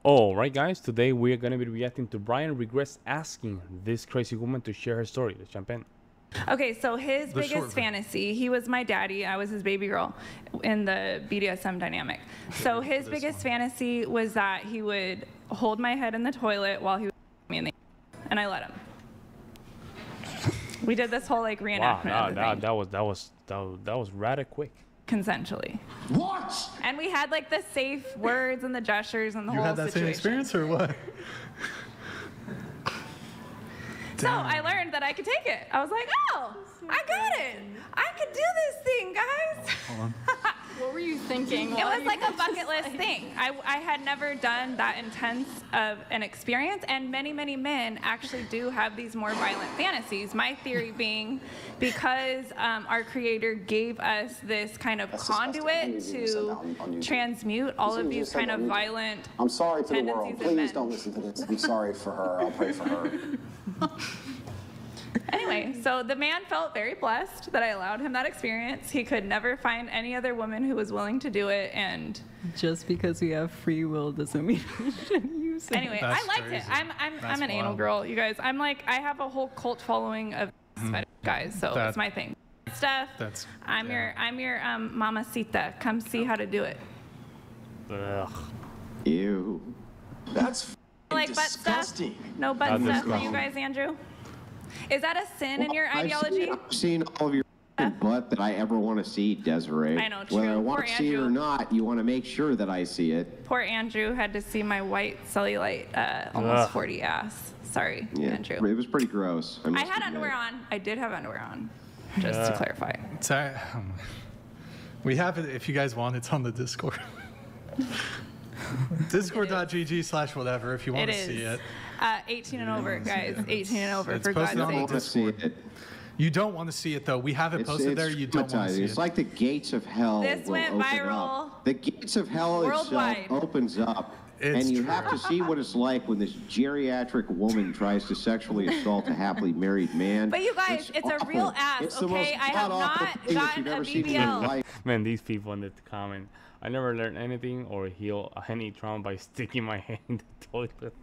All right, guys. Today we are gonna be reacting to Brian regrets asking this crazy woman to share her story. The champagne. Okay, so his biggest fantasy, he was my daddy, I was his baby girl in the BDSM dynamic. So his biggest fantasy was that he would hold my head in the toilet while he was me in the and I let him. We did this whole like reenactment. Wow, that was rather quick. Consensually. What? And we had like the safe words and the gestures and the whole situation. You had that same experience or what? So I learned that I could take it. I was like, oh, I got it. I could do this thing, guys. Hold on. What were you thinking? It was like a bucket list thing. I had never done that intense of an experience, and many, many men actually do have these more violent fantasies. My theory being because our creator gave us this kind of conduit to transmute all of these kind of violent I'm sorry to the world. tendencies in men. Please don't listen to this. I'm sorry for her. I'll pray for her. Anyway, so the man felt very blessed that I allowed him that experience. He could never find any other woman who was willing to do it, and Just because we have free will doesn't mean we shouldn't use it. anyway, I liked it. I'm an anal girl, you guys. I'm like, I have a whole cult following of guys, so it's my thing. Stuff. I'm your mamacita. Come see how to do it. Ugh. Ew. That's Like disgusting. butt stuff? No butt stuff for you guys, Andrew? Is that a sin in your ideology? I've seen all of your butt that I ever want to see, Desiree. I know, true. Whether I want Poor to see it or Andrew. not, you want to make sure that I see it. Poor Andrew had to see my white cellulite, almost 40 ass. Sorry, Yeah, Andrew. it was pretty gross. I had underwear on. I did have underwear on, just to clarify. Sorry. We have it, if you guys want, it's on the Discord. Discord.gg/whatever if you want to see it. 18 and over, guys. 18 and over, It's for God's posted on sake. the Discord. You don't want to see it, though. We have it posted there. You don't want to see It's it. like the gates of hell This will went open viral up. The gates of hell worldwide. itself opens up. It's and you true. have to see what it's like when this geriatric woman tries to sexually assault a happily married man. But you guys, it's a awful. real ass, It's the okay? most I have god-awful not thing that gotten you've a ever seen in your BBL. life. Man, these people in the comment. I never learned anything or heal any trauma by sticking my hand in the toilet.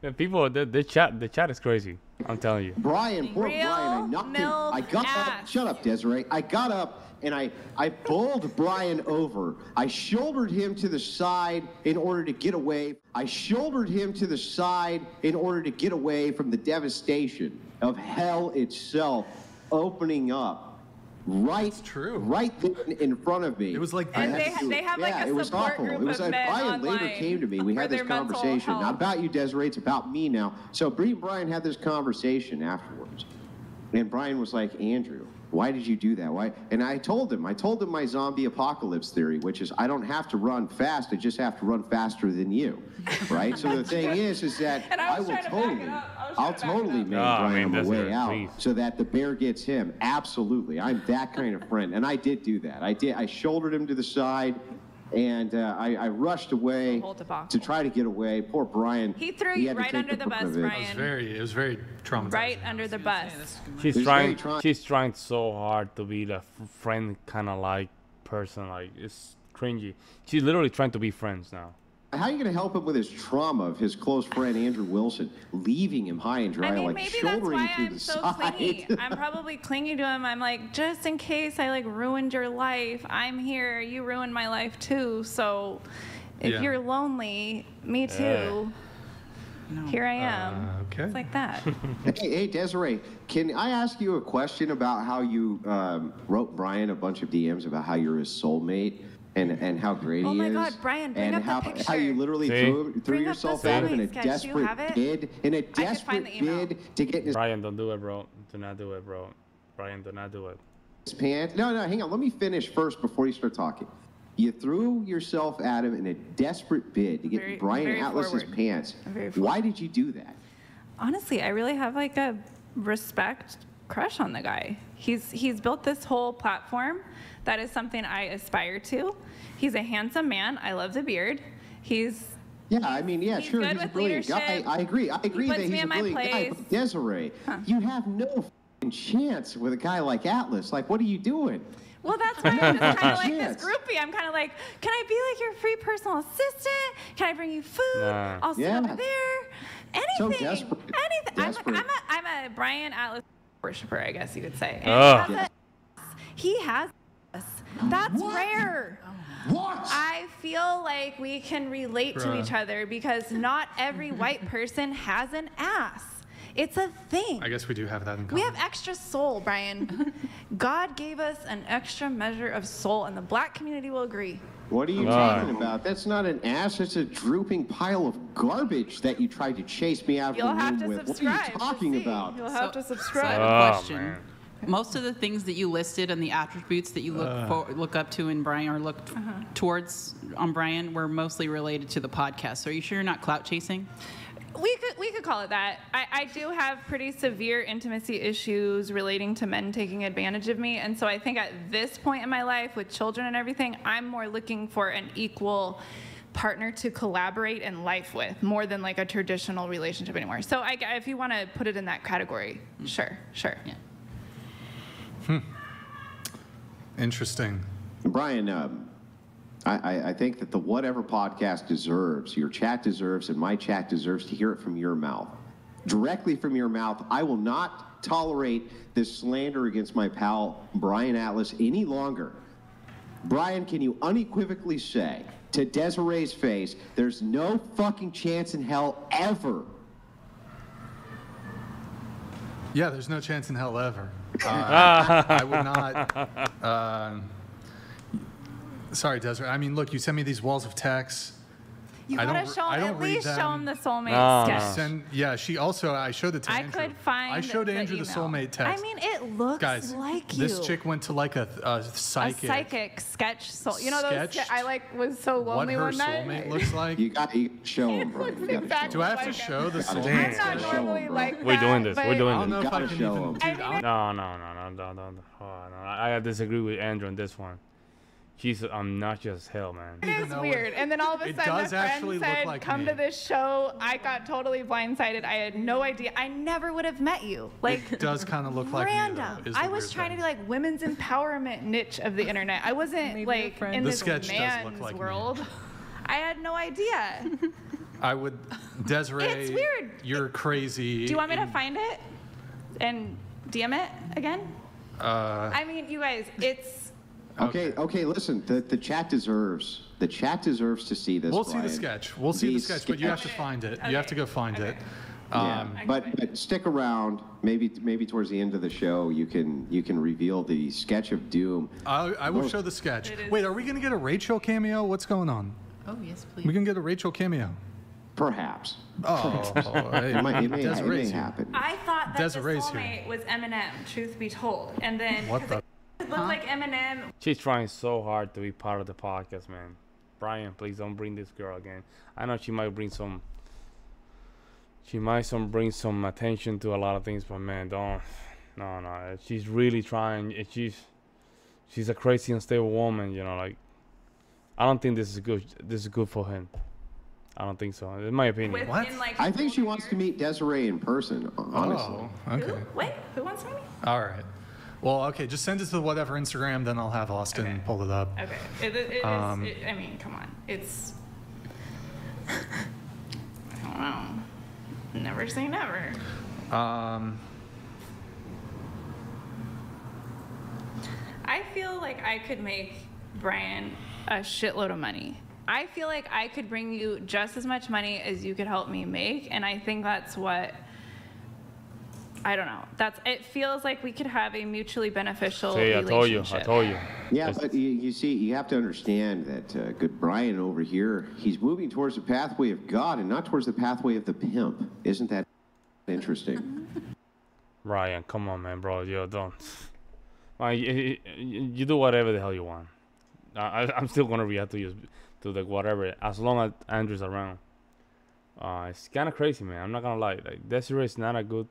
Man, people, the chat is crazy. I'm telling you. Brian, poor Real Brian, I knocked him. milk I got up. ass. Shut up, Desiree. I got up and I bowled Brian over. I shouldered him to the side in order to get away. I shouldered him to the side in order to get away from the devastation of hell itself opening up. Right there in front of me. It was like And they have like a support group of men Brian later online came to me. We for had this their mental conversation. Not health. about you, Desiree. It's about me now. So Bree and Brian had this conversation afterwards. And Brian was like, Andrew, why did you do that? Why? And I told him my zombie apocalypse theory, which is I don't have to run fast. I just have to run faster than you. Right? So the thing is that And I I was will trying to back it totally, up. I was I'll trying to back it totally up. make Oh, Brian man, on the Desiree, way out please. so that the bear gets him. Absolutely. I'm that kind of friend. And I did do that. I shouldered him to the side. And I rushed away whole debacle. to try to get away. Poor Brian. He threw had you to right take under the brunt bus, of it. Brian. It was very traumatizing. Right under the bus. She's It's trying. very She's trying so hard to be the friend kind of like person. Like it's cringy. She's literally trying to be friends now. How are you going to help him with his trauma of his close friend Andrew Wilson leaving him high and dry, I mean, like maybe that's shouldering why to I'm the so side? clingy. I'm probably clinging to him. I'm like, just in case I like ruined your life, I'm here. You ruined my life too. So if Yeah. you're lonely, me too. Here I am. Okay. It's like that. Hey, Desiree, can I ask you a question about how you wrote Brian a bunch of DMs about how you're his soulmate and how great Oh he my is? God, Brian, bring and up the how picture. how you literally See? threw Bring up yourself the out of in a sketch. Do you desperate have it? bid, find the email. to get in his Brian, don't do it, bro. Do not do it, bro. Brian, do not do it. pants. No, hang on. Let me finish first before you start talking. You threw yourself at him in a desperate bid to get Very- Brian very Atlas's forward. pants. Very forward. Why did you do that? Honestly, I really have like a respect crush on the guy. He's built this whole platform that is something I aspire to. He's a handsome man. I love the beard. He's Yeah, I mean, yeah, He's sure, good he's a with brilliant guy. leadership. I agree He that puts he's me a in my brilliant guy. place. But Desiree, you have no f***ing chance with a guy like Atlas. Like, what are you doing? Well, that's why I'm just kind of like Yes. this groupie. I'm kind of like, can I be like your free personal assistant? Can I bring you food? Nah. I'll sit Yeah. over there. Anything. So desperate. Anything. Desperate. I'm a Brian Atlas worshiper, I guess you could say. Ugh. And he has us. That's rare. What? I feel like we can relate to Bruh. each other because not every white person has an ass. It's a thing. I guess we do have that in common. We have extra soul, Brian. God gave us an extra measure of soul, and the black community will agree. What are you God. talking about? That's not an ass. It's a drooping pile of garbage that you tried to chase me out of You'll the have room to with. What are subscribe. you to talking see. about? You'll have to So I subscribe. have a Oh, question. man. Most of the things that you listed and the attributes that you look up to in Brian or looked towards on Brian were mostly related to the podcast. So are you sure you're not clout chasing? We could call it that. I do have pretty severe intimacy issues relating to men taking advantage of me, and so I think at this point in my life, with children and everything, I'm more looking for an equal partner to collaborate in life with, more than like a traditional relationship anymore. So if you want to put it in that category, sure. Yeah. Interesting. Brian, I think that the Whatever podcast deserves, your chat deserves, and my chat deserves to hear it from your mouth. Directly from your mouth. I will not tolerate this slander against my pal, Brian Atlas, any longer. Brian, can you unequivocally say to Desiree's face, there's no fucking chance in hell ever? Yeah, there's no chance in hell ever. I would not. Sorry, Desiree. I mean, look, you sent me these walls of text. You I gotta don't- show I him, don't at read least show them. him the soulmate No, sketch. Yeah, I showed it to I Andrew. could find. I showed Andrew the email. soulmate text. I mean, it looks Guys, like you. this chick went to like a a psychic. psychic sketch. You know those? Sketched I like was so What lonely her one night. soulmate looks like. You got to show him, Brian. looks You gotta exactly Do I have to like show the Gotta I'm soulmate? show not him, normally bro. like We're that. doing this. We're but- doing I don't know You if I gotta can show even. him. Dude, I mean, No. I disagree with Andrew on this one. She's obnoxious as hell, man. It Even is though weird. And then all of a it sudden, does a actually friend look said, like "Come me." to this show." I got totally blindsided. I had no idea. I never would have met you. Like It does kind of look like me, though, random. is the I was weird trying to thing. be like women's empowerment niche of the internet. I wasn't Maybe like a friend. in The this sketch does look man's like me. world. I had no idea. I would, Desiree. It's weird. You're crazy. Do you want me to find it and DM it again? I mean, you guys, it's. Okay, listen, the chat deserves to see this, We'll see the Brian. sketch. We'll see the These sketch, but you have to sketch- find it. You have to go find it. Yeah, but stick around. Maybe towards the end of the show, you can reveal the sketch of doom. I will show the sketch. It is- Wait, are we gonna get a Rachel cameo? What's going on? Oh, yes, please. We can get a Rachel cameo. Perhaps. Oh, hey, It may Desiree's here. happen. I thought that Desiree's the here. soulmate was Eminem, truth be told. And then What the? it looked like Eminem. She's trying so hard to be part of the podcast, man. Brian, please don't bring this girl again. I know she might bring some. Bring some attention to a lot of things, but man, don't. No. She's really trying. She's a crazy unstable woman, you know. Like, I don't think this is good. This is good for him. I don't think so. In my opinion. Within, What? like, I think she 40 wants to years. meet Desiree in person, honestly. Oh, okay. Who? Wait, who wants to meet me? All right. Well, okay, just send it to whatever Instagram, then I'll have Austin Okay. pull it up. Okay. It is, I mean, come on. It's. I don't know. Never say never. I feel like I could make Brian a shitload of money. I feel like I could bring you just as much money as you could help me make, and I think that's what. I don't know. It feels like we could have a mutually beneficial See, I told you. relationship. Yeah, Just- but you see, you have to understand that good Brian over here, he's moving towards the pathway of God and not towards the pathway of the pimp. Isn't that interesting? Ryan, come on, man, bro. Yo, don't. You do whatever the hell you want. I'm still gonna react to you, to the whatever, as long as Andrew's around. It's kind of crazy, man. I'm not gonna lie. Like, Desiree is not a good.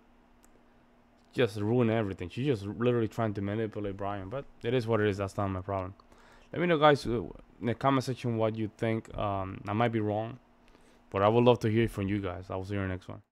Just ruin everything. She's just literally trying to manipulate Brian, but it is what it is. That's not my problem. Let me know, guys, in the comment section what you think. I might be wrong, but I would love to hear from you guys. I will see you in the next one.